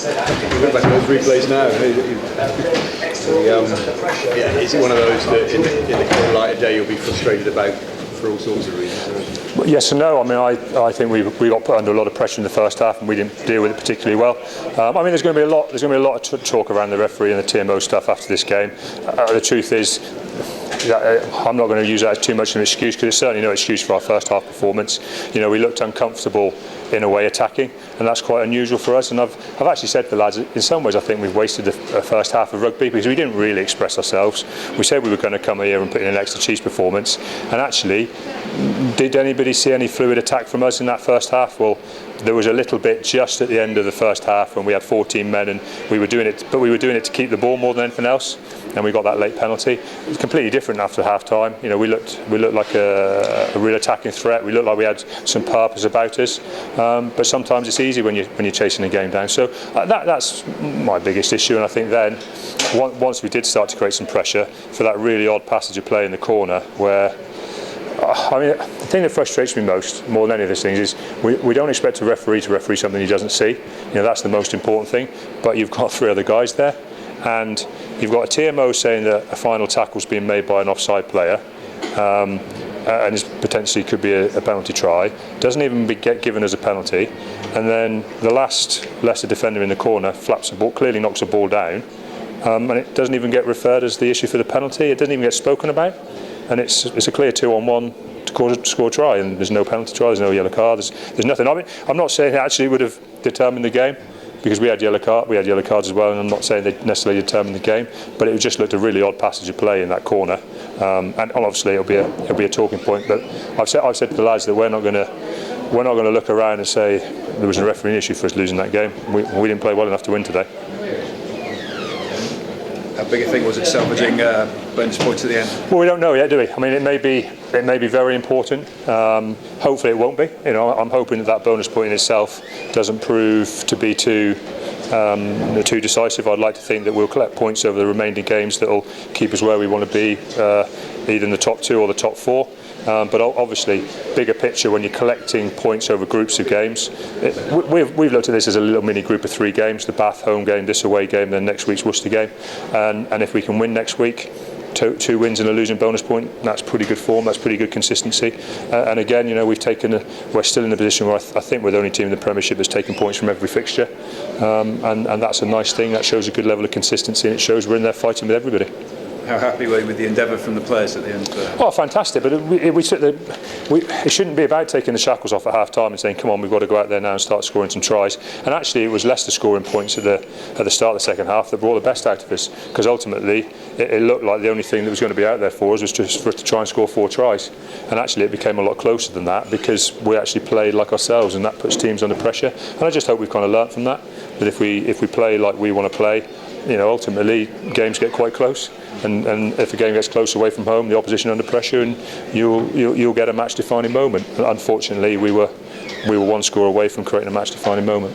Look back at those replays now. Is it one of those that in the cold light of day you'll be frustrated about for all sorts of reasons? Well, yes and no. I mean, I think we got put under a lot of pressure in the first half, and we didn't deal with it particularly well. I mean, there's going to be a lot of talk around the referee and the TMO stuff after this game. The truth is, I'm not going to use that as too much of an excuse, because it's certainly no excuse for our first half performance. You know, we looked uncomfortable in a way attacking, and that's quite unusual for us. And I've actually said to the lads, in some ways I think we've wasted the first half of rugby, because we didn't really express ourselves. We said we were going to come here and put in an extra Chiefs performance, and actually, did anybody see any fluid attack from us in that first half? Well, there was a little bit just at the end of the first half when we had 14 men, and we were doing it, but we were doing it to keep the ball more than anything else, and we got that late penalty. It was completely different after half time. You know, we looked like a real attacking threat. We looked like we had some purpose about us, but sometimes it's easy when you're chasing a game down. So that's my biggest issue. And I think then once we did start to create some pressure for that really odd passage of play in the corner, where I mean, the thing that frustrates me more than any of these things is we don't expect a referee to referee something he doesn't see. You know, that's the most important thing. But you've got 3 other guys there, and you've got a TMO saying that a final tackle's being made by an offside player, and it potentially could be a penalty try. Doesn't even get given as a penalty, and then the last Leicester defender in the corner flaps the ball, clearly knocks a ball down, and it doesn't even get referred as the issue for the penalty. It doesn't even get spoken about. And it's a clear 2-on-1 to score a try, and there's no penalty try, there's no yellow card, there's nothing. I mean, I'm not saying it actually would have determined the game, because we had yellow cards as well, and I'm not saying they necessarily determined the game, but it just looked a really odd passage of play in that corner, and obviously it'll be a talking point. But I've said to the lads that we're not going to look around and say there was a refereeing issue for us losing that game. We didn't play well enough to win today. How big a thing was it salvaging bonus points at the end? Well, we don't know yet, do we? I mean, it may be very important. Hopefully, it won't be. You know, I'm hoping that bonus point in itself doesn't prove to be too decisive. I'd like to think that we'll collect points over the remaining games that will keep us where we want to be, either in the top 2 or the top 4. But obviously, bigger picture, when you're collecting points over groups of games, we've looked at this as a little mini group of 3 games: the Bath home game, this away game, then next week's Worcester game. And if we can win next week, 2 wins and a losing bonus point, that's pretty good form, that's pretty good consistency. And again, you know, we're still in a position where I think we're the only team in the Premiership that's taken points from every fixture, and that's a nice thing. That shows a good level of consistency, and it shows we're in there fighting with everybody. How happy were you with the endeavour from the players at the end? Oh, fantastic! But it shouldn't be about taking the shackles off at half time and saying, "Come on, we've got to go out there now and start scoring some tries." And actually, it was Leicester scoring points at the start of the second half that brought the best out of us, because ultimately it looked like the only thing that was going to be out there for us was just for us to try and score 4 tries. And actually, it became a lot closer than that, because we actually played like ourselves, and that puts teams under pressure. And I just hope we've kind of learnt from that. That if we play like we want to play, you know, ultimately games get quite close, and if a game gets close away from home, the opposition under pressure, and you'll get a match-defining moment. And unfortunately, we were 1 score away from creating a match-defining moment.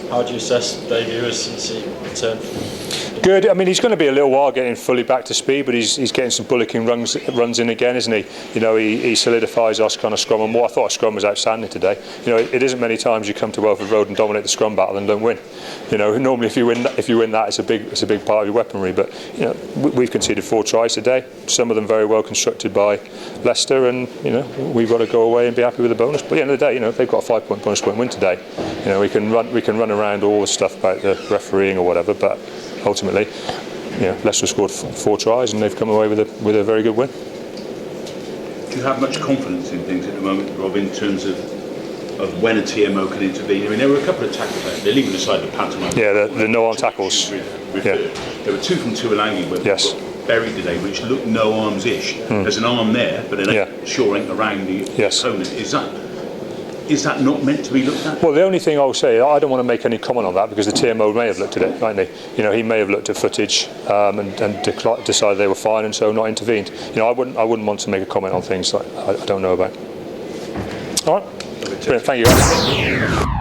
How do you assess debut since he returned? Good. I mean, he's going to be a little while getting fully back to speed, but he's getting some bullocking runs in again, isn't he? You know, he solidifies us kind of scrum, and I thought our scrum was outstanding today. You know, it isn't many times you come to Welford Road and dominate the scrum battle and don't win. You know, normally if you win that, it's a big part of your weaponry. But you know, we've conceded 4 tries today. Some of them very well constructed by Leicester, and you know, we've got to go away and be happy with the bonus. But at the end of the day, you know, if they've got a 5-point bonus point win today, you know, we can run around all the stuff about the refereeing or whatever, but ultimately, you know, Leicester scored 4 tries and they've come away with a very good win. Do you have much confidence in things at the moment, Rob, in terms of when a TMO can intervene? I mean, there were a couple of tackles there. They're leaving aside the pantomime. Yeah, the no-arm tackles. Yeah. There were 2 from Tuolangi where yes. got buried today, which looked no arms-ish. There's an arm there, but it sure ain't around the opponent. Is that not meant to be looked at? Well, the only thing I'll say, I don't want to make any comment on that, because the TMO may have looked at it, mightn't he? You know, he may have looked at footage and decided they were fine, and so not intervened. You know, I wouldn't want to make a comment on things like I don't know about. All right, brilliant. Thank you, guys.